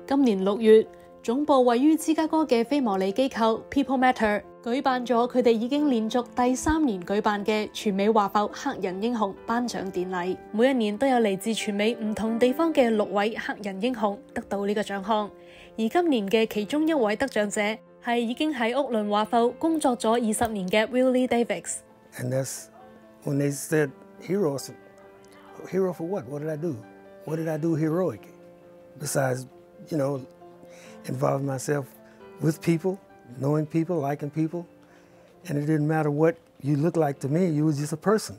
今年6月，總部位於芝加哥嘅非牟利機構 People Matter 舉辦咗佢哋已經連續第3年舉辦嘅全美華埠黑人英雄頒獎典禮。每一年都有嚟自全美唔同地方嘅6位黑人英雄得到呢個獎項，而今年嘅其中一位得獎者係已經喺屋崙華埠工作咗20年嘅 Wille Davis。 And that's when they said hero for what? What did I do? What did I do heroic? Besides, involving myself with people, knowing people, liking people, and it didn't matter what you looked like to me, you was just a person.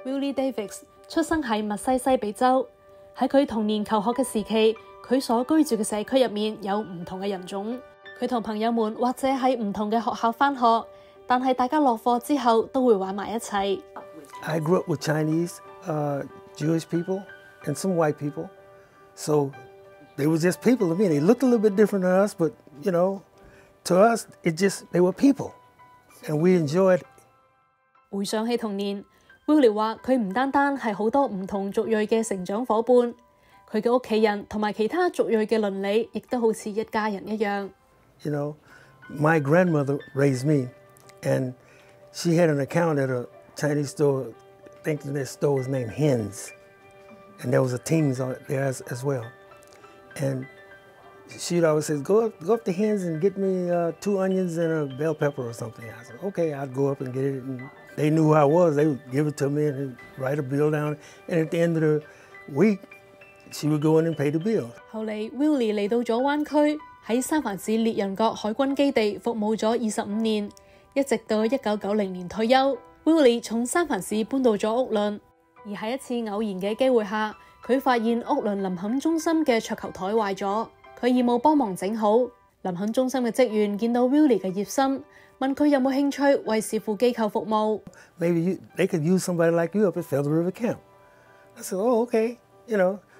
Wille Davis 出生喺密西西比州，喺佢童年求學嘅時期，佢所居住嘅社區入面有唔同嘅人種，佢同朋友們或者喺唔同嘅學校返學，但係大家落課之後都會玩埋一齊。I grew up with Chinese, Jewish people, and some white people, so they were just people to me. They looked a little bit different than us, but to us, they were people, and we enjoyed. 回想起童年，Wille話佢唔單單係好多唔同族裔嘅成長伙伴，佢嘅屋企人同埋其他族裔嘅鄰里，亦都好似一家人一樣。My grandmother raised me, and she had an account at a Chinese store. I think that store was named Hens, and there was a Teens on there as well. And she'd always say, "Go up to Hens and get me 2 onions and a bell pepper or something." I said, "Okay." I'd go up and get it, and they knew who I was. They would give it to me and write a bill down. And at the end of the week, she would go in and pay the bill. 後嚟 Wille 嚟到咗灣區，喺三藩市獵人角海軍基地服務咗25年，一直到1990年退休。Wille 從三藩市搬到咗屋崙，而喺一次偶然嘅機會下，佢發現屋崙林肯中心嘅桌球台壞咗，佢義務幫忙整好。林肯中心嘅職員見到 Wille 嘅熱心，問佢有冇興趣為視父機構服務。Maybe they could use somebody like you up at Feather River Camp. I said, "Oh, okay."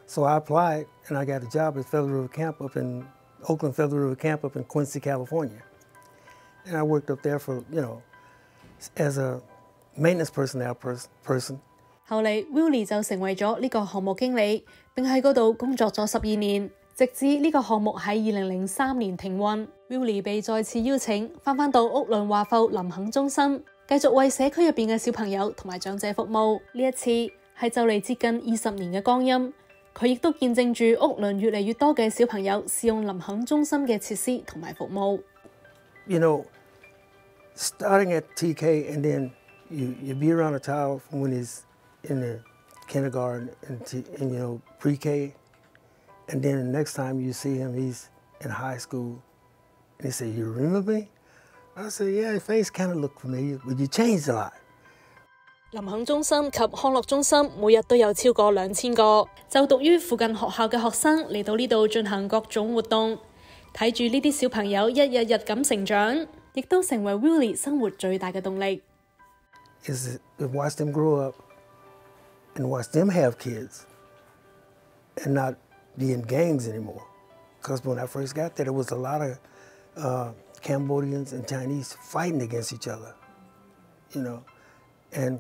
So I applied, and I got a job at Feather River Camp up in Oakland Feather River Camp up in Quincy, California. And I worked up there for, as a maintenance personnel person. 後嚟 Wille 就成為咗呢個項目經理，並喺嗰度工作咗12年，直至呢個項目喺2003年停運。Wille 被再次邀請返到屋崙華埠林肯中心，繼續為社區入邊嘅小朋友同埋長者服務。呢一次係就嚟接近20年嘅光陰，佢亦都見證住屋崙越嚟越多嘅小朋友使用林肯中心嘅設施同埋服務。Starting at TK, and then you be around a child from when he's in the kindergarten and pre-K, and then the next time you see him, he's in high school, and he said, "You remember me?" I said, "Yeah, your face kind of looked familiar, but you changed a lot." 林肯中心及康樂中心每日都有超過2000個就讀於附近學校嘅學生嚟到呢度進行各種活動，睇住呢啲小朋友一日日咁成長，亦都成為 Wille 生活最大嘅動力。Is to watch them grow up and watch them have kids and not be in gangs anymore. Because when I first got there was a lot of Cambodians and Chinese fighting against each other, and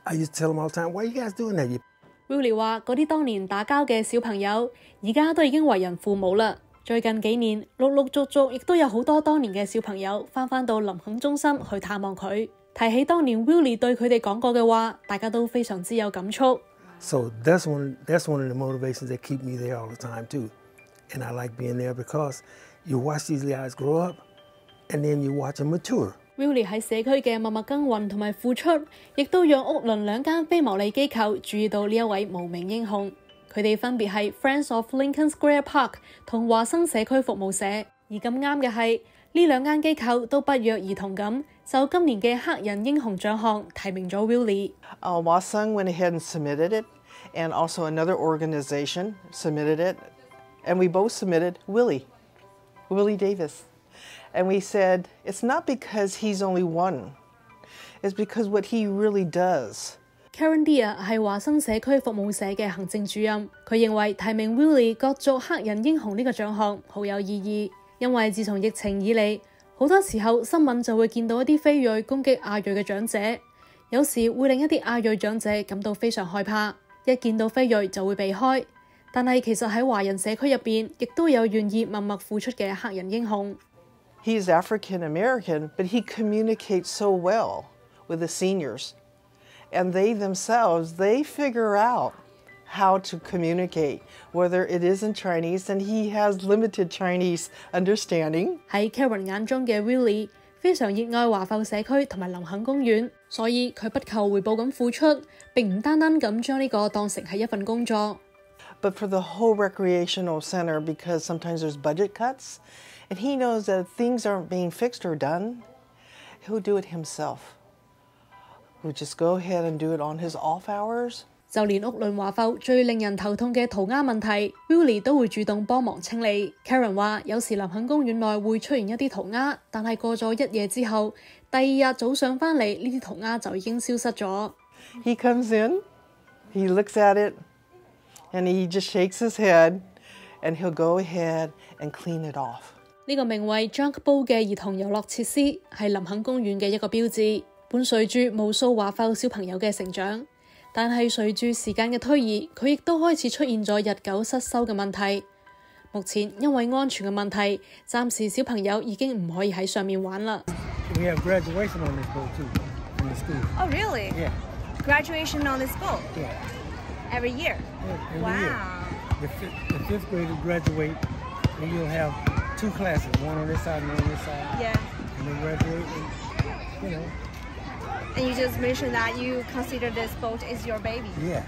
I used to tell them all the time, "Why are you guys doing that?" Wille 話嗰啲當年打交嘅小朋友，而家都已經為人父母啦。最近幾年，陸陸續續亦都有好多當年嘅小朋友返到林肯中心去探望佢。提起當年 Wille 對佢哋講過嘅話，大家都非常之有感觸。So that's one of the motivations that keep me there all the time too. And I like being there because you watch these guys grow up, and then you watch them mature. Wille 喺社區嘅默默耕耘同埋付出，亦都讓屋崙2間非牟利機構注意到呢一位無名英雄。佢哋分別係 Friends of Lincoln Square Park 同華生社區服務社。而咁啱嘅係，呢2間機構都不約而同咁就今年嘅黑人英雄獎項提名咗 Wille。華生 went ahead and submitted it, and also another organization submitted it, and we both submitted Wille Davis. And we said, it's not because he's only one. It's because what he really does. Karen Deer 係華生社區服務社嘅行政主任，佢認為提名 Willie 角逐黑人英雄呢個獎項好有意義，因為自從疫情以嚟，好多時候新聞就會見到一啲非裔攻擊亞裔嘅長者，有時會令一啲亞裔長者感到非常害怕，一見到非裔就會避開。但係其實喺華人社區入邊，亦都有願意默默付出嘅黑人英雄。He's African American, but he communicates so well with the seniors. And they themselves, they figure out how to communicate, whether it is in Chinese, and he has limited Chinese understanding. 喺 Karen 眼中嘅 Willie 非常熱愛華埠社區同埋林肯公園，所以佢不求回報咁付出，並唔單單咁將呢個當成係一份工作。But for the whole recreational center, because sometimes there's budget cuts, and he knows that if things aren't being fixed or done, he'll do it himself. He'll just go ahead and do it on his off hours. 就連屋崙華埠最令人頭痛嘅塗鴉問題 ，Willie 都會主動幫忙清理。Karen 話：有時林肯公園內會出現一啲塗鴉，但係過咗一夜之後，第二日早上返嚟，呢啲塗鴉就已經消失咗。He comes in, he looks at it, and he just shakes his head, and he'll go ahead and clean it off. 呢個名為 Junk Bowl 嘅兒童遊樂設施係林肯公園嘅一個標誌，伴隨住無數華埠小朋友嘅成長。但係隨住時間嘅推移，佢亦都開始出現咗日久失修嘅問題。目前因為安全嘅問題，暫時小朋友已經唔可以喺上面玩啦。We have graduation on this boat too, in the school. Oh, really? Yeah. Graduation on this boat? Yeah. Every year? Yeah, every Wow. year. The fifth graders graduate, and you'll have two classes, one on this side and one on this side. Yeah. And they graduate, and, you know. And you just mentioned that you consider this boat is your baby. Yeah.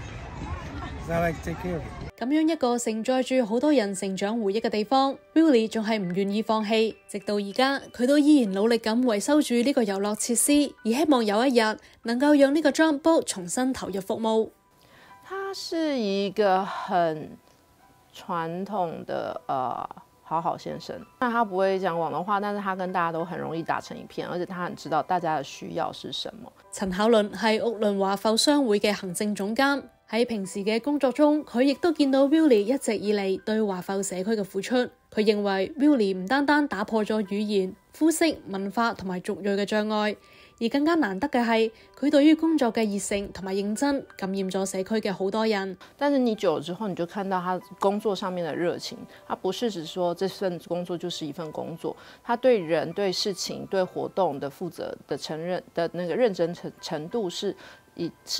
So I like to take care of it. 咁樣一個承載住好多人成長回憶嘅地方 ，Willie 仲係唔願意放棄，直到而家佢都依然努力咁維修住呢個遊樂設施，而希望有一日能夠讓呢個 jump boat 重新投入服務。它是一個很傳統的好好先生，那他不會講廣東話，但是他跟大家都很容易打成一片，而且他很知道大家的需要是什麼。陳巧倫係屋崙華埠商會嘅行政總監，喺平時嘅工作中，佢亦都見到 Willie 一直以嚟對華埠社區嘅付出。佢認為 Willie 唔單單打破咗語言、膚色、文化同埋族裔嘅障礙，而更加難得嘅係佢對於工作嘅熱誠同埋認真，感染咗社區嘅好多人。但是你久了之後，你就看到他工作上面的熱情，他不是只說這份工作就是一份工作，他對人、對事情、對活動的負責的承認的那個認真程度是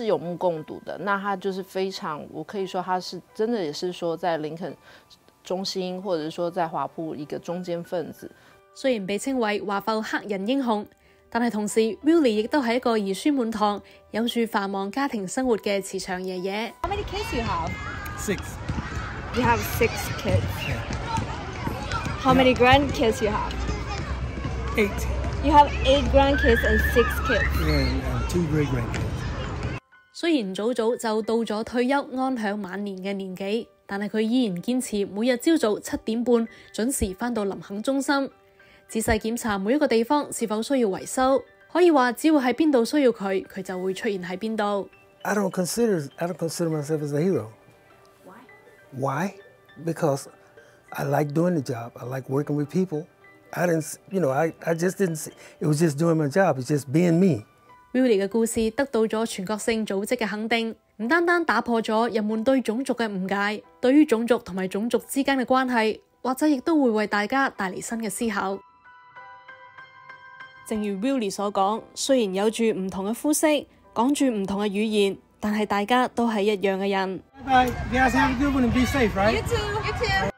有目共睹的。那他就是非常，我可以說他是真的也是說在林肯中心，或者說在華埠一個中間分子。雖然被稱為華埠黑人英雄，但係同時 Willie 亦都係一個兒孫滿堂、有住繁忙家庭生活嘅慈祥爺爺。How many kids you have? 6. You have 6 kids. Yeah. How many grandkids you have? 8. You have 8 grandkids and 6 kids. And 2 great grandkids. 雖然早早就到咗退休安享晚年嘅年紀，但係佢依然堅持每日朝早7點半準時返到林肯中心，仔細檢查每一個地方是否需要維修。可以話只要喺邊度需要佢，佢就會出現喺邊度。I don't consider myself as a hero. Why? Because I like doing the job. I like working with people. I just didn't see, it was just doing my job. It's just being me. Willie 嘅故事得到咗全國性組織嘅肯定，唔單單打破咗人們對種族嘅誤解，對於種族同埋種族之間嘅關係，或者亦都會為大家帶嚟新嘅思考。正如 Willie 所講，雖然有住唔同嘅膚色，講住唔同嘅語言，但係大家都係一樣嘅人。Bye. You guys have a good one and be safe, right? You too. You too.